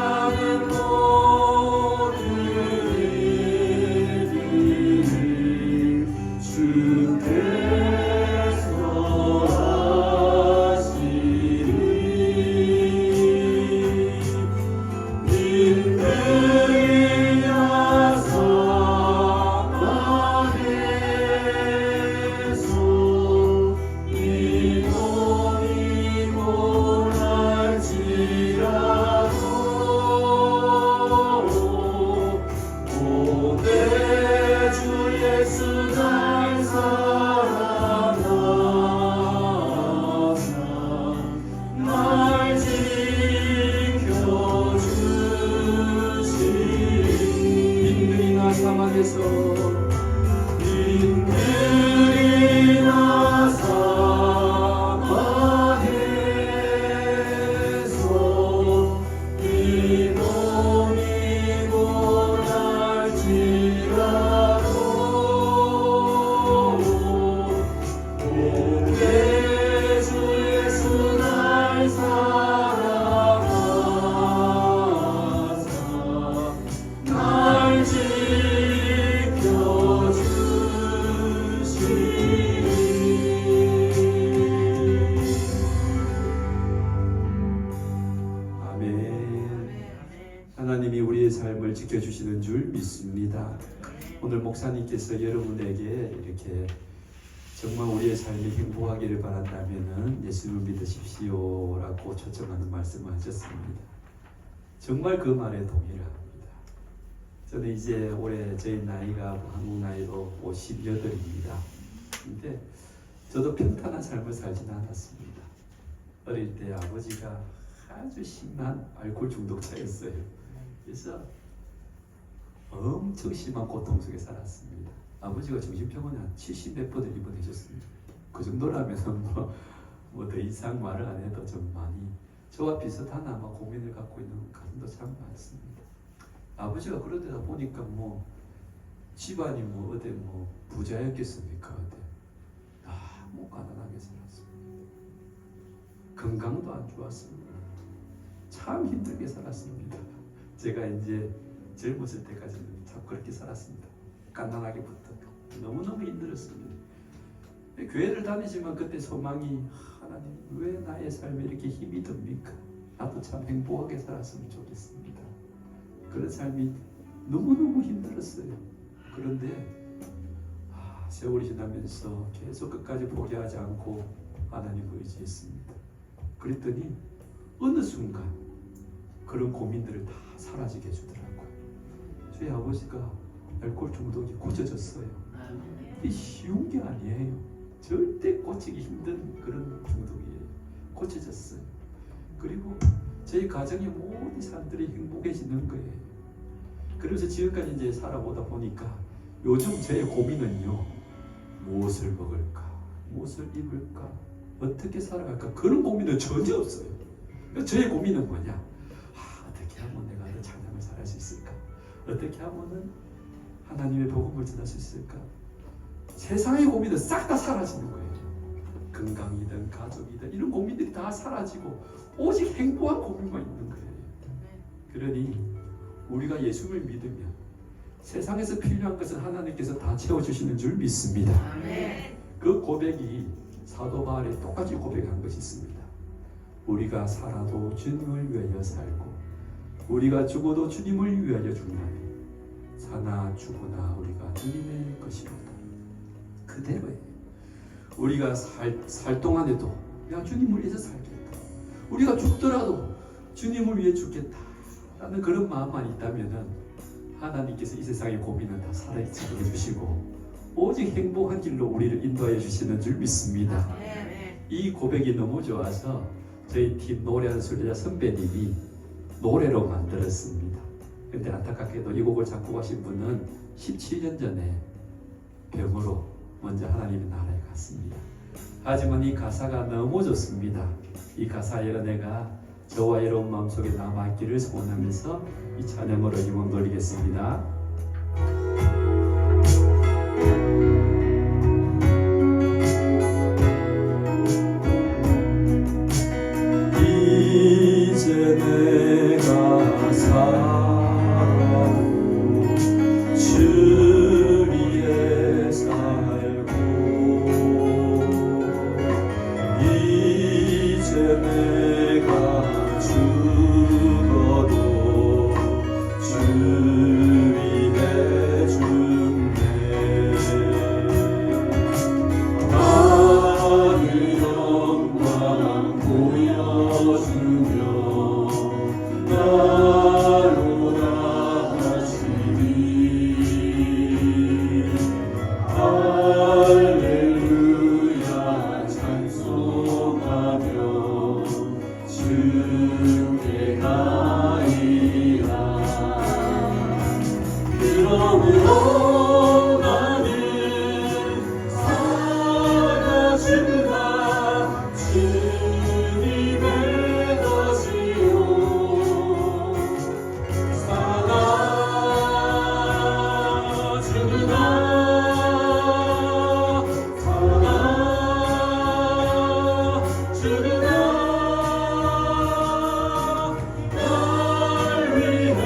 인들이나 사망에서 이놈이고 날지라도 오게 주 예수 날 하나님이 우리의 삶을 지켜주시는 줄 믿습니다. 오늘 목사님께서 여러분에게 이렇게 정말 우리의 삶이 행복하기를 바란다면 예수를 믿으십시오라고 초청하는 말씀을 하셨습니다. 정말 그 말에 동의합니다. 저는 이제 올해 저희 나이가 한국 나이로 58입니다. 근데 저도 평탄한 삶을 살지는 않았습니다. 어릴 때 아버지가 아주 심한 알코올 중독자였어요. 그래서 엄청 심한 고통 속에 살았습니다. 아버지가 정신병원에 한 70몇 번을 입원하셨습니다. 그 정도라면 뭐 더 이상 말을 안 해도 좀 많이 저와 비슷한 아마 고민을 갖고 있는 가정도 참 많습니다. 아버지가 그러다 보니까 뭐 집안이 뭐 어디 뭐 부자였겠습니까? 어디 너무 가난하게 살았습니다. 건강도 안 좋았습니다. 참 힘들게 살았습니다. 제가 이제 젊었을 때까지는 참 그렇게 살았습니다. 갓난아기부터 너무너무 힘들었습니다. 교회를 다니지만 그때 소망이 하나님 왜 나의 삶에 이렇게 힘이 듭니까? 나도 참 행복하게 살았으면 좋겠습니다. 그런 삶이 너무너무 힘들었어요. 그런데 세월이 지나면서 계속 끝까지 포기하지 않고 하나님을 의지했습니다. 그랬더니 어느 순간 그런 고민들을 다 사라지게 해주더라고요. 저희 아버지가 알코올 중독이 고쳐졌어요. 이게 쉬운 게 아니에요. 절대 고치기 힘든 그런 중독이에요. 고쳐졌어요. 그리고 저희 가정의 모든 사람들이 행복해지는 거예요. 그러면서 지금까지 이제 살아보다 보니까 요즘 제 고민은요, 무엇을 먹을까, 무엇을 입을까, 어떻게 살아갈까, 그런 고민은 전혀 없어요. 저의 고민은 뭐냐, 어떻게 하면 내가 더 찬양을 살할 수 있을까, 어떻게 하면은 하나님의 복음을 전할 수 있을까. 세상의 고민은 싹 다 사라지는 거예요. 건강이든 가족이든 이런 고민들이 다 사라지고 오직 행복한 고민만 있는 거예요. 그러니 우리가 예수를 믿으면 세상에서 필요한 것은 하나님께서 다 채워주시는 줄 믿습니다. 그 고백이 사도 바울이 똑같이 고백한 것이 있습니다. 우리가 살아도 주님을 위하여 살고 우리가 죽어도 주님을 위하여 죽나니 사나 죽으나 우리가 주님의 것이로다. 그대로예요. 우리가 살 동안에도 야 주님을 위해서 살겠다. 우리가 죽더라도 주님을 위해 죽겠다 라는 그런 마음만 있다면 하나님께서 이 세상의 고민은 다 사라지게 해주시고 오직 행복한 길로 우리를 인도하여 주시는 줄 믿습니다. 이 고백이 너무 좋아서 저희 팀 노래하는 순례자 선배님이 노래로 만들었습니다. 근데 안타깝게도 이 곡을 작곡하신 분은 17년 전에 병으로 먼저 하나님의 나라에 갔습니다. 하지만 이 가사가 너무 좋습니다. 이 가사에 은혜가 저와 여러분 마음속에 남아있기를 소원하면서 이 찬양으로 힘을 돌리겠습니다. 이제 내가 살아도 주 위에 살고 이제 내가 죽어도 주 위에 죽네. 하늘 영광 보여주며 나로 나가시리. 할렐루야 찬송하며 주께 가리라. 그러므로 나는 살아준다. 주님의 것이요 살아주나 살아주나 날 위해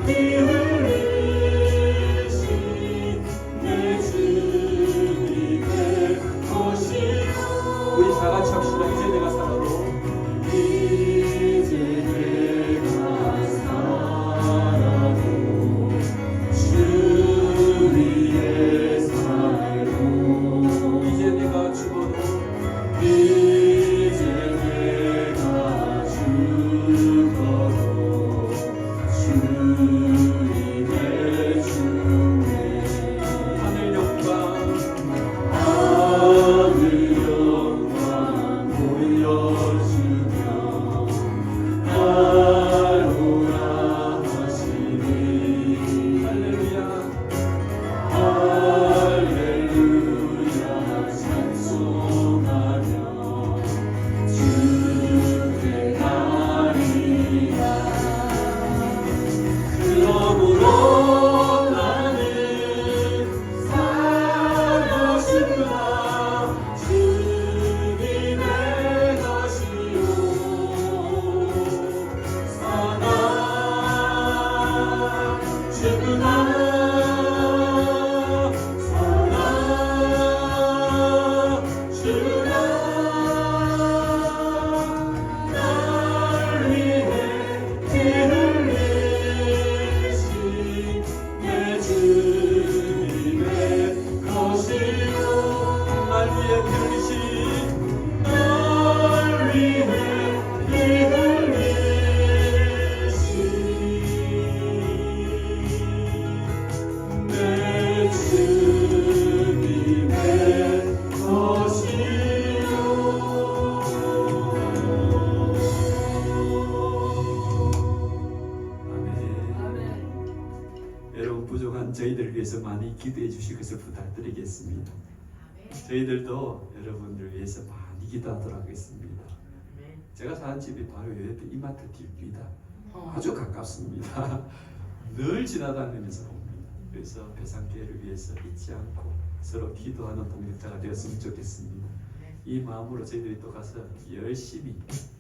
피 흘린 여러분 부족한 저희들을 위해서 많이 기도해 주실 것을 부탁드리겠습니다. 저희들도 여러분들 위해서 많이 기도하도록 하겠습니다. 제가 사는 집이 바로 옆에 이마트 뒤입니다. 아주 가깝습니다. 늘 지나다니면서 옵니다. 그래서 배상교회를 위해서 잊지 않고 서로 기도하는 동역자가 되었으면 좋겠습니다. 이 마음으로 저희들이 또 가서 열심히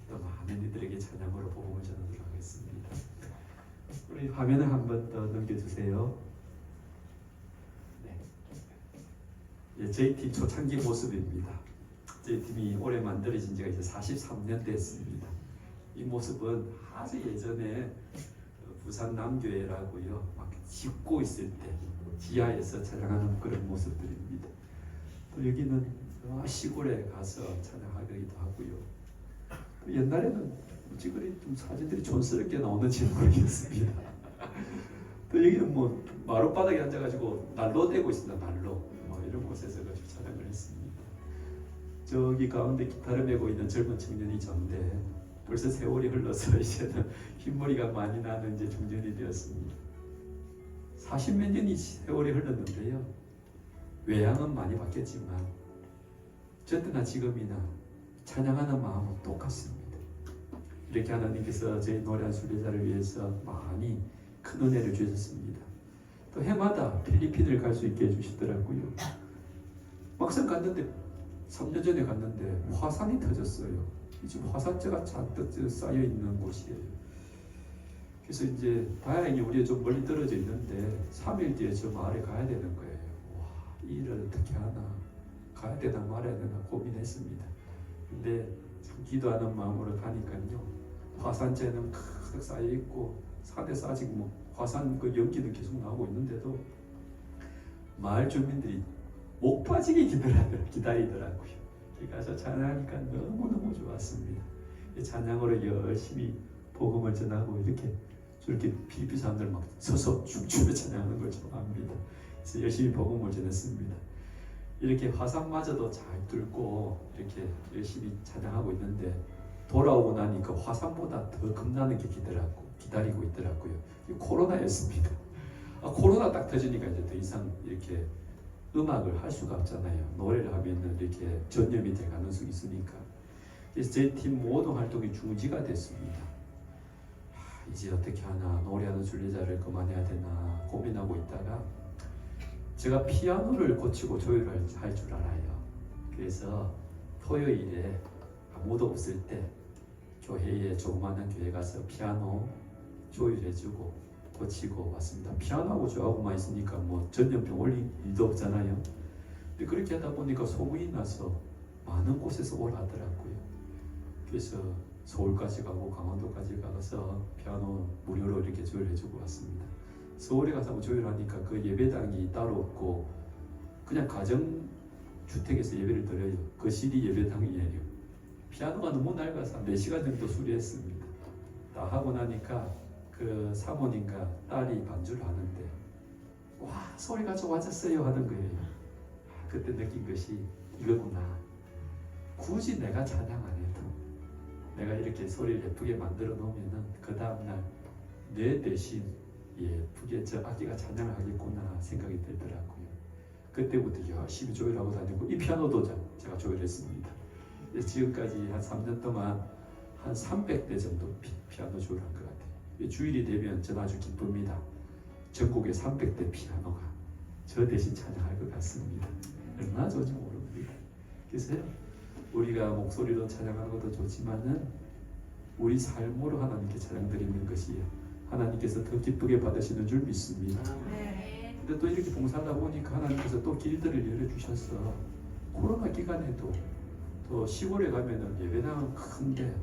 또 많은 이들에게 찬양으로 복음을 전하도록 하겠습니다. 우리 화면을 한 번 더 넘겨주세요. 네. 저희 팀 초창기 모습입니다. 저희 팀이 올해 만들어진 지가 이제 43년 됐습니다. 이 모습은 아주 예전에 부산 남교회라고요, 막 짓고 있을 때 지하에서 찬양하는 그런 모습들입니다. 또 여기는 시골에 가서 찬양하기도 하고요. 옛날에는 어찌 그리 좀 사진들이 촌스럽게 나오는지 모르겠습니다. 또 여기는 뭐 마룻바닥에 앉아가지고 난로 떼고 있습니다. 난로 뭐 이런 곳에서 가지고 찬양을 했습니다. 저기 가운데 기타를 메고 있는 젊은 청년이 전데 벌써 세월이 흘러서 이제는 흰머리가 많이 나는 이제 중년이 되었습니다. 40몇 년이 세월이 흘렀는데요, 외양은 많이 바뀌었지만 저때나 지금이나 찬양하는 마음은 똑같습니다. 이렇게 하나님께서 저희 노래한 순례자를 위해서 많이 큰 은혜를 주셨습니다. 또 해마다 필리핀을 갈 수 있게 해주시더라고요. 막상 갔는데 3년 전에 갔는데 화산이 터졌어요. 지금 화산재가 잔뜩 쌓여 있는 곳이에요. 그래서 이제 다행히 우리가 좀 멀리 떨어져 있는데 3일 뒤에 저 마을에 가야 되는 거예요. 와, 이 일을 어떻게 하나, 가야 되나 말아야 되나 고민했습니다. 근데 참 기도하는 마음으로 가니까요, 화산재는 가득 쌓여 있고 산에서 아직 뭐 화산 그 연기는 계속 나오고 있는데도 마을 주민들이 목 빠지게 기다리더라고요. 가서 찬양하니까 너무너무 좋았습니다. 찬양으로 열심히 복음을 전하고 이렇게 저렇게 필리핀 사람들 막 서서 춤추며 찬양하는 걸 좋아합니다. 그래서 열심히 복음을 전했습니다. 이렇게 화산마저도 잘 뚫고 이렇게 열심히 찬양하고 있는데 돌아오고 나니까 화산보다 더 겁나는 게 기다리고 있더라고요. 코로나였습니다. 코로나 딱 터지니까 이제 더 이상 이렇게 음악을 할 수가 없잖아요. 노래를 하면은 이렇게 전염이 될 가능성이 있으니까. 그래서 제 팀 모든 활동이 중지가 됐습니다. 이제 어떻게 하나, 노래하는 순례자를 그만해야 되나 고민하고 있다가 제가 피아노를 고치고 조율할 줄 알아요. 그래서 토요일에 아무도 없을 때 교회에, 조그마한 교회 가서 피아노 조율해주고 고치고 왔습니다. 피아노하고 저하고만 있으니까 뭐 전염병 올릴 일도 없잖아요. 근데 그렇게 하다 보니까 소문이 나서 많은 곳에서 오라더라고요. 그래서 서울까지 가고 강원도까지 가서 피아노 무료로 이렇게 조율해주고 왔습니다. 서울에 가서 조율하니까 그 예배당이 따로 없고 그냥 가정주택에서 예배를 드려요. 거실이 예배당이에요. 피아노가 너무 낡아서 4시간 정도 수리했습니다. 다 하고 나니까 그 사모님과 딸이 반주를 하는데 와, 소리가 좋아졌어요 하는 거예요. 그때 느낀 것이 이거구나. 굳이 내가 찬양 안 해도 내가 이렇게 소리를 예쁘게 만들어 놓으면은 그 다음날 내 대신 예쁘게 저 악기가 찬양을 하겠구나 생각이 들더라고요. 그때부터 열심히 조율하고 다니고 이 피아노도 제가 조율했습니다. 지금까지 한 3년 동안 한 300대 정도 피아노 조율한 것 같아요. 주일이 되면 저는 아주 기쁩니다. 전국에 300대 피아노가 저 대신 찬양할 것 같습니다. 얼마나 좋은지 모릅니다. 그래서 우리가 목소리로 찬양하는 것도 좋지만은 우리 삶으로 하나님께 찬양 드리는 것이 하나님께서 더 기쁘게 받으시는 줄 믿습니다. 근데 또 이렇게 봉사하다 보니까 하나님께서 또 길들을 열어주셔서 코로나 기간에도 또 시골에 가면은 예배당은 큰데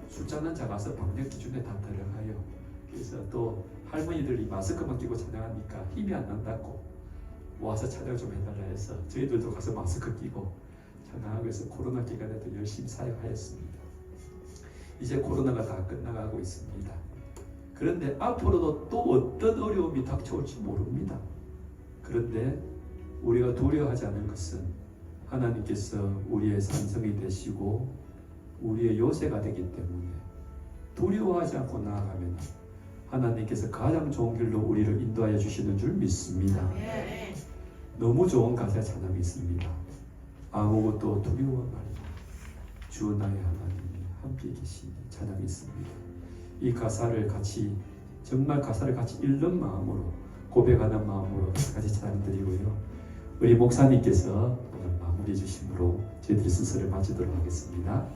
숫자는 작아서 방역 기준에 다 들어가요. 그래서 또 할머니들이 마스크만 끼고 찬양하니까 힘이 안 난다고 와서 찬양 좀 해달라 해서 저희들도 가서 마스크 끼고 찬양하고 해서 코로나 기간에도 열심히 사역하였습니다. 이제 코로나가 다 끝나가고 있습니다. 그런데 앞으로도 또 어떤 어려움이 닥쳐올지 모릅니다. 그런데 우리가 두려워하지 않는 것은 하나님께서 우리의 산성이 되시고 우리의 요새가 되기 때문에 두려워하지 않고 나아가면 하나님께서 가장 좋은 길로 우리를 인도하여 주시는 줄 믿습니다. 너무 좋은 가사 찬양이 있습니다. 아무것도 두려워 말라 주 나의 하나님이 함께 계시니 찬양이 있습니다. 이 가사를 같이 정말 가사를 같이 읽는 마음으로 고백하는 마음으로 같이 찬양드리고요. 우리 목사님께서 오늘 마무리 주심으로 저희들이 순서를 마치도록 하겠습니다.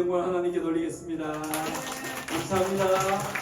영광을 하나님께 돌리겠습니다. 감사합니다.